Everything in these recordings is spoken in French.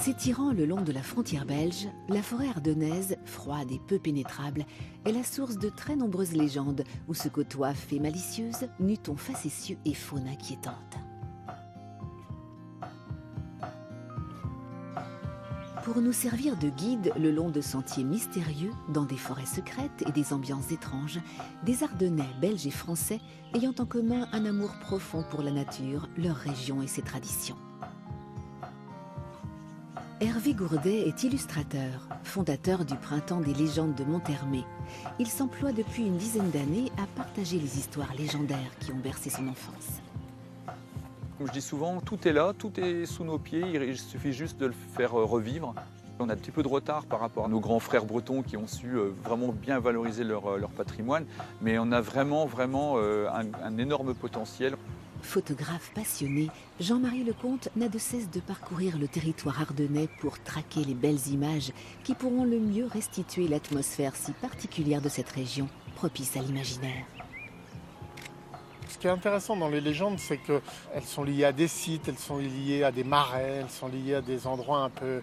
S'étirant le long de la frontière belge, la forêt ardennaise, froide et peu pénétrable, est la source de très nombreuses légendes où se côtoient faits malicieuses, nutons facétieux et faune inquiétante. Pour nous servir de guide le long de sentiers mystérieux, dans des forêts secrètes et des ambiances étranges, des Ardennais, Belges et Français ayant en commun un amour profond pour la nature, leur région et ses traditions. Hervé Gourdet est illustrateur, fondateur du Printemps des légendes de Monthermé. Il s'emploie depuis une dizaine d'années à partager les histoires légendaires qui ont bercé son enfance. Comme je dis souvent, tout est là, tout est sous nos pieds, il suffit juste de le faire revivre. On a un petit peu de retard par rapport à nos grands frères bretons qui ont su vraiment bien valoriser leur patrimoine, mais on a vraiment un énorme potentiel. Photographe passionné, Jean-Marie Lecomte n'a de cesse de parcourir le territoire ardennais pour traquer les belles images qui pourront le mieux restituer l'atmosphère si particulière de cette région, propice à l'imaginaire. Ce qui est intéressant dans les légendes, c'est qu'elles sont liées à des sites, elles sont liées à des marais, elles sont liées à des endroits un peu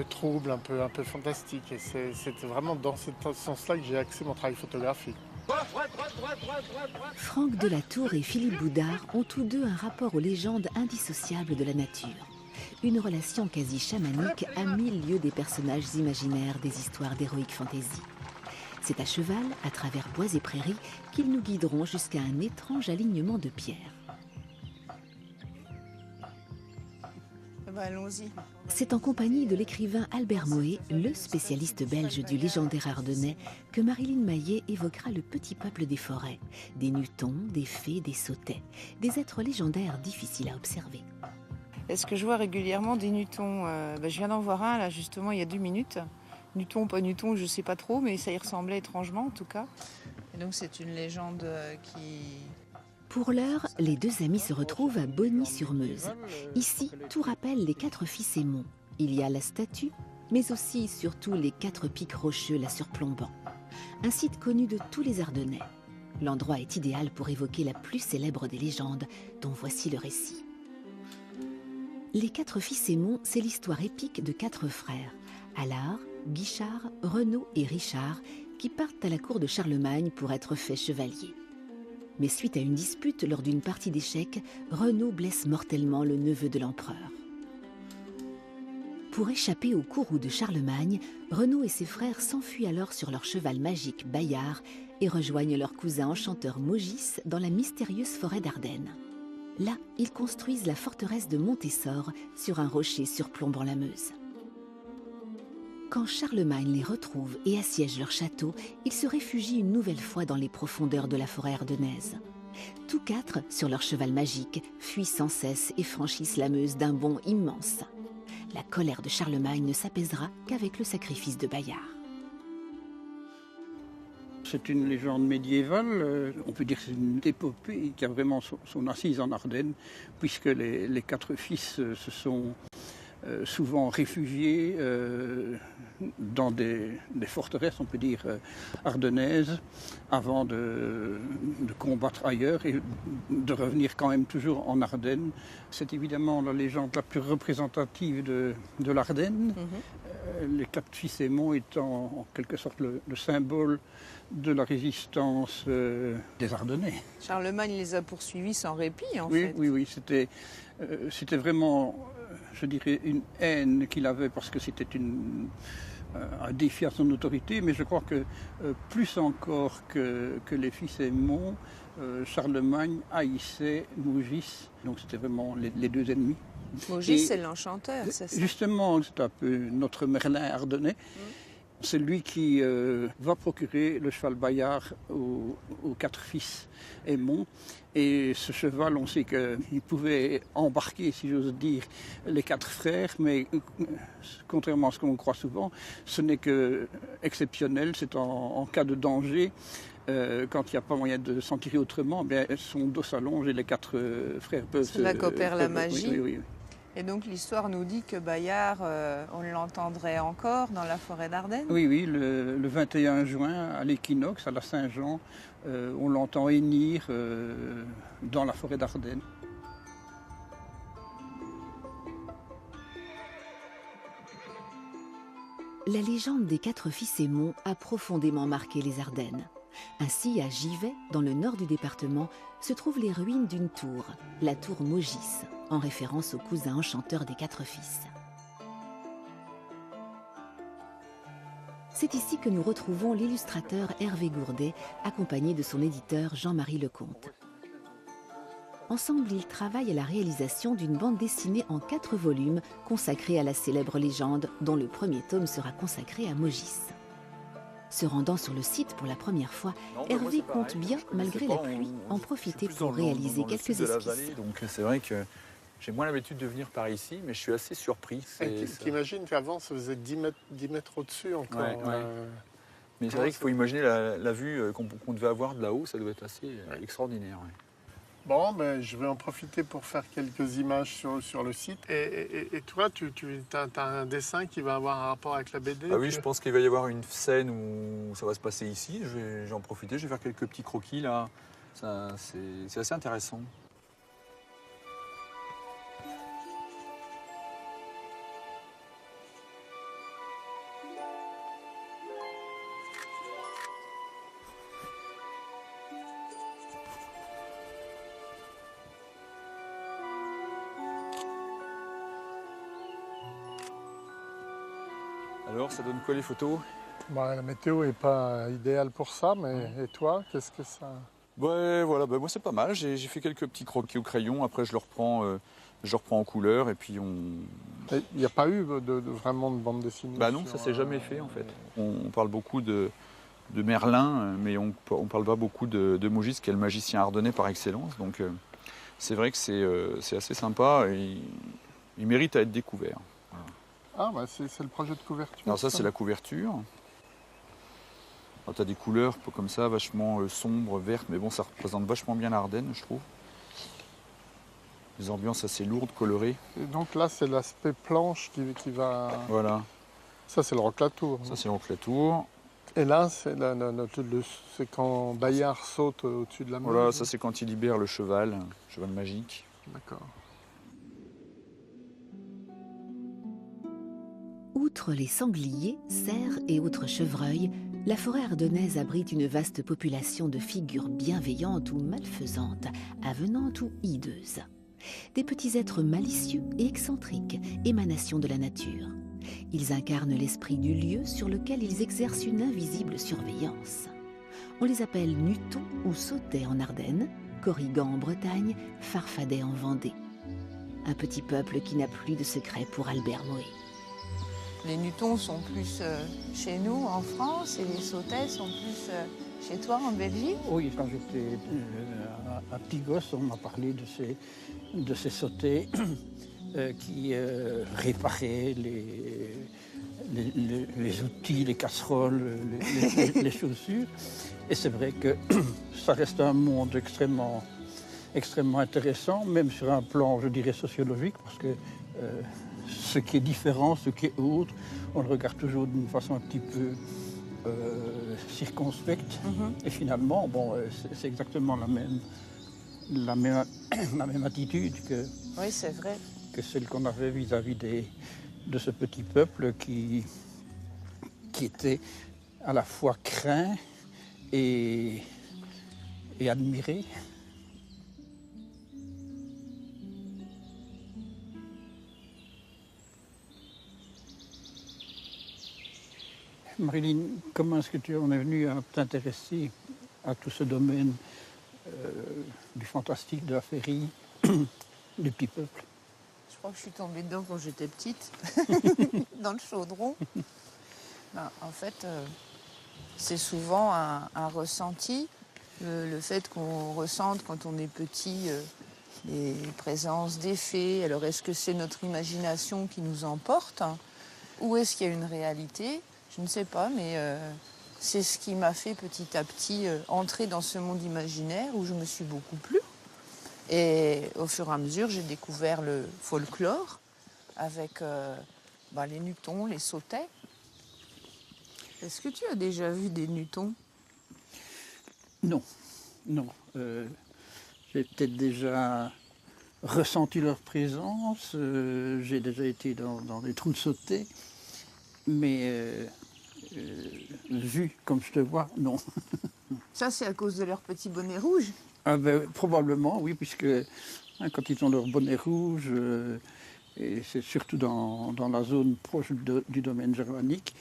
troubles, un peu fantastiques. Et c'est vraiment dans ce sens-là que j'ai axé mon travail photographique. Franck Delatour et Philippe Boudard ont tous deux un rapport aux légendes indissociables de la nature. Une relation quasi chamanique à 1000 lieues des personnages imaginaires des histoires d'heroic fantasy. C'est à cheval, à travers bois et prairies, qu'ils nous guideront jusqu'à un étrange alignement de pierres. Allons-y. C'est en compagnie de l'écrivain Albert Moé, le spécialiste belge du légendaire ardennais, que Marilyn Maillet évoquera le petit peuple des forêts, des nutons, des fées, des sautets, des êtres légendaires difficiles à observer. Est-ce que je vois régulièrement des nutons? Je viens d'en voir un là justement il y a 2 minutes. Nuton, pas Nuton, je ne sais pas trop, mais ça y ressemblait étrangement en tout cas. Et donc c'est une légende qui... Pour l'heure, les deux amis se retrouvent à Bonny-sur-Meuse. Ici, tout rappelle les 4 fils Aymon. Il y a la statue, mais aussi surtout les 4 pics rocheux la surplombant. Un site connu de tous les Ardennais. L'endroit est idéal pour évoquer la plus célèbre des légendes, dont voici le récit. Les 4 fils Aymon, c'est l'histoire épique de 4 frères. Allard, Guichard, Renaud et Richard, qui partent à la cour de Charlemagne pour être faits chevaliers. Mais suite à une dispute lors d'une partie d'échecs, Renaud blesse mortellement le neveu de l'empereur. Pour échapper au courroux de Charlemagne, Renaud et ses frères s'enfuient alors sur leur cheval magique Bayard et rejoignent leur cousin enchanteur Maugis dans la mystérieuse forêt d'Ardennes. Là, ils construisent la forteresse de Montessor sur un rocher surplombant la Meuse. Quand Charlemagne les retrouve et assiège leur château, ils se réfugient une nouvelle fois dans les profondeurs de la forêt ardennaise. Tous 4, sur leur cheval magique, fuient sans cesse et franchissent la Meuse d'un bond immense. La colère de Charlemagne ne s'apaisera qu'avec le sacrifice de Bayard. C'est une légende médiévale, on peut dire que c'est une épopée qui a vraiment son assise en Ardennes, puisque les 4 fils se sont souvent réfugiés dans des forteresses, on peut dire, ardennaises, avant de combattre ailleurs et de revenir quand même toujours en Ardennes. C'est évidemment la légende la plus représentative de l'Ardenne. Les 4 fils Aymon étant en quelque sorte le symbole de la résistance des Ardennais. Charlemagne les a poursuivis sans répit en fait. Oui, c'était vraiment, je dirais, une haine qu'il avait parce que c'était un défi à son autorité, mais je crois que plus encore que les fils Aymon, Charlemagne haïssait Maugis, donc c'était vraiment les 2 ennemis. Maugis, c'est l'enchanteur, c'est ça? Justement, c'est un peu notre Merlin ardennais. C'est lui qui va procurer le cheval Bayard aux 4 fils Aymon. Et ce cheval, on sait qu'il pouvait embarquer, si j'ose dire, les 4 frères, mais contrairement à ce qu'on croit souvent, ce n'est que exceptionnel, c'est en cas de danger. Quand il n'y a pas moyen de s'en tirer autrement, bien, son dos s'allonge et les 4 frères peuvent... C'est là qu'opère la magie. Oui. Et donc l'histoire nous dit que Bayard, on l'entendrait encore dans la forêt d'Ardennes? Oui, le 21 juin, à l'équinoxe, à la Saint-Jean, on l'entend hennir dans la forêt d'Ardennes. La légende des 4 fils Aymon a profondément marqué les Ardennes. Ainsi, à Givet, dans le nord du département, se trouvent les ruines d'une tour, la tour Maugis, en référence au cousin enchanteur des 4 fils. C'est ici que nous retrouvons l'illustrateur Hervé Gourdet, accompagné de son éditeur Jean-Marie Lecomte. Ensemble, ils travaillent à la réalisation d'une bande dessinée en 4 volumes consacrée à la célèbre légende, dont le premier tome sera consacré à Maugis. Se rendant sur le site pour la première fois, Hervé compte bien, malgré la pluie, en profiter pour réaliser quelques esquisses. Donc c'est vrai que j'ai moins l'habitude de venir par ici, mais je suis assez surpris. T'imagines qu'avant, ça faisait 10 mètres au-dessus encore. Ouais. Mais c'est vrai qu'il faut imaginer la vue qu'on devait avoir de là-haut, ça doit être assez extraordinaire. Ouais. Bon, ben, je vais en profiter pour faire quelques images sur le site. Et toi, tu as un dessin qui va avoir un rapport avec la BD? Ah oui, je pense qu'il va y avoir une scène où ça va se passer ici. Je vais en profiter, je vais faire quelques petits croquis là. C'est assez intéressant. Alors, ça donne quoi les photos? Bah, la météo n'est pas idéale pour ça, mais et toi, qu'est-ce que ça... Ouais, voilà, bah, moi c'est pas mal. J'ai fait quelques petits croquis au crayon. Après, je le reprends en couleur et puis on... Il n'y a pas eu vraiment de bande dessinée? Bah non, ça s'est jamais fait en fait. On parle beaucoup de Merlin, mais on parle pas beaucoup de Maugis, qui est le magicien ardennais par excellence. Donc c'est vrai que c'est assez sympa et il mérite à être découvert. Voilà. Ah, bah c'est le projet de couverture. Alors ça, c'est la couverture. Tu as des couleurs comme ça, vachement sombres, vertes, mais bon, ça représente vachement bien l'Ardenne, je trouve. Des ambiances assez lourdes, colorées. Et donc là, c'est l'aspect planche qui va... Voilà. Ça, c'est le Roque-Latour. Ça, c'est le Roque-Latour. Et là, c'est quand Bayard saute au-dessus de la mer. Voilà, ça, c'est quand il libère le cheval magique. D'accord. Outre les sangliers, cerfs et autres chevreuils, la forêt ardennaise abrite une vaste population de figures bienveillantes ou malfaisantes, avenantes ou hideuses. Des petits êtres malicieux et excentriques, émanations de la nature. Ils incarnent l'esprit du lieu sur lequel ils exercent une invisible surveillance. On les appelle Nutons ou Sautets en Ardennes, Corrigans en Bretagne, Farfadets en Vendée. Un petit peuple qui n'a plus de secret pour Albert Moé. Les Nutons sont plus chez nous en France et les Sautets sont plus chez toi en Belgique? Oui, quand j'étais un petit gosse, on m'a parlé de ces Sautets qui réparaient les outils, les casseroles, les chaussures. Et c'est vrai que ça reste un monde extrêmement intéressant, même sur un plan, je dirais, sociologique, parce que ce qui est différent, ce qui est autre, on le regarde toujours d'une façon un petit peu circonspecte. Mm-hmm. Et finalement, bon, c'est exactement la même attitude oui, c'est vrai. Que celle qu'on avait vis-à-vis de ce petit peuple qui était à la fois craint et admiré. Marilyn, comment est-ce que tu en es venue à t'intéresser à tout ce domaine du fantastique, de la féerie, du petit peuple? Je crois que je suis tombée dedans quand j'étais petite, dans le chaudron. Ben, en fait, c'est souvent un ressenti, le fait qu'on ressente quand on est petit les présences des fées. Alors est-ce que c'est notre imagination qui nous emporte, hein, ou est-ce qu'il y a une réalité? Je ne sais pas, mais c'est ce qui m'a fait petit à petit entrer dans ce monde imaginaire où je me suis beaucoup plu. Et au fur et à mesure, j'ai découvert le folklore avec les Nutons, les Sautets. Est-ce que tu as déjà vu des Nutons? Non. J'ai peut-être déjà ressenti leur présence. J'ai déjà été dans des trous de Sautet. mais vu comme je te vois, non. Ça, c'est à cause de leur petit bonnet rouge. Ah ben, probablement, oui, puisque quand ils ont leur bonnet rouge, et c'est surtout dans la zone proche du domaine germanique,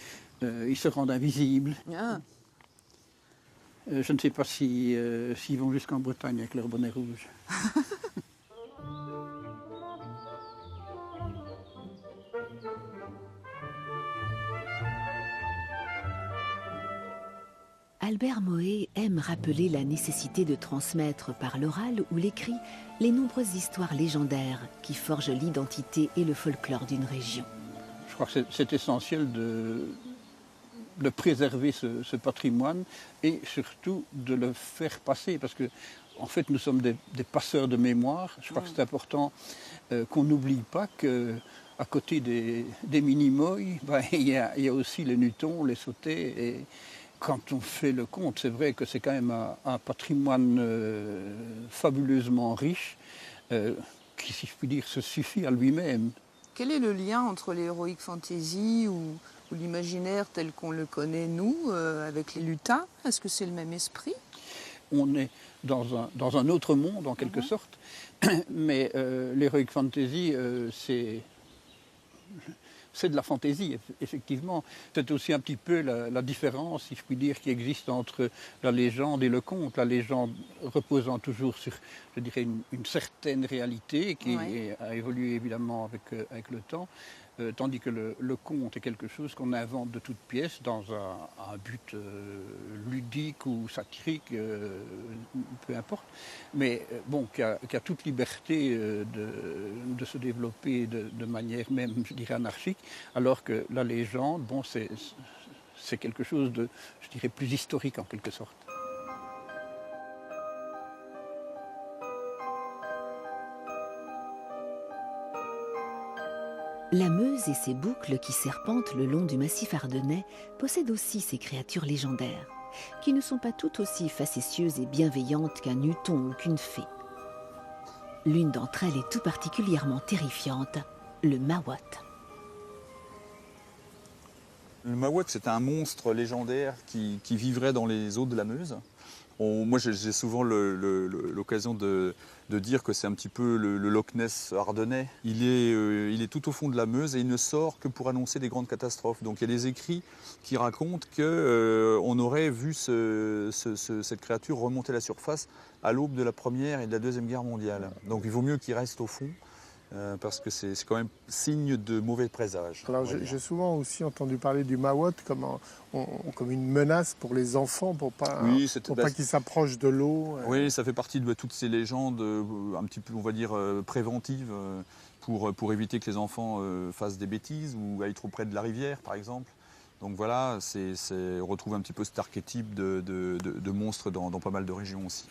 ils se rendent invisibles. Ah. Je ne sais pas s'ils vont jusqu'en Bretagne avec leur bonnet rouge. Albert Moët aime rappeler la nécessité de transmettre par l'oral ou l'écrit les nombreuses histoires légendaires qui forgent l'identité et le folklore d'une région. Je crois que c'est essentiel de préserver ce patrimoine et surtout de le faire passer parce que en fait nous sommes des passeurs de mémoire. Je crois que c'est important qu'on n'oublie pas qu'à côté des Minimoy, il y a aussi les Nutons, les Sautés. Et quand on fait le compte, c'est vrai que c'est quand même un patrimoine fabuleusement riche qui, si je puis dire, se suffit à lui-même. Quel est le lien entre l'heroic fantasy ou l'imaginaire tel qu'on le connaît, nous, avec les lutins? Est-ce que c'est le même esprit? On est dans un autre monde, en quelque sorte, mais l'heroic fantasy, c'est de la fantaisie, effectivement. C'est aussi un petit peu la différence, si je puis dire, qui existe entre la légende et le conte. La légende reposant toujours sur, je dirais, une certaine réalité qui a évolué évidemment avec le temps, tandis que le conte est quelque chose qu'on invente de toutes pièces dans un but ludique ou satirique, peu importe, mais bon, qui a toute liberté de se développer de manière même, je dirais, anarchique, alors que la légende, bon, c'est quelque chose de, je dirais, plus historique en quelque sorte. La Meuse et ses boucles qui serpentent le long du massif ardennais possèdent aussi ces créatures légendaires, qui ne sont pas toutes aussi facétieuses et bienveillantes qu'un Nuton ou qu'une fée. L'une d'entre elles est tout particulièrement terrifiante, le Mawat. Le Mawat, c'est un monstre légendaire qui vivrait dans les eaux de la Meuse. Moi, j'ai souvent l'occasion de dire que c'est un petit peu le Loch Ness ardennais. Il est tout au fond de la Meuse et il ne sort que pour annoncer des grandes catastrophes. Donc il y a des écrits qui racontent qu'on aurait vu cette créature remonter à la surface à l'aube de la Première et de la Deuxième Guerre mondiale. Donc il vaut mieux qu'il reste au fond. Parce que c'est quand même signe de mauvais présage. Alors j'ai souvent aussi entendu parler du Mawat comme une menace pour les enfants, pour pas qu'ils s'approchent de l'eau. Oui, ça fait partie de toutes ces légendes un petit peu, on va dire, préventives pour éviter que les enfants fassent des bêtises ou aillent trop près de la rivière, par exemple. Donc voilà, on retrouve un petit peu cet archétype de monstre dans pas mal de régions aussi.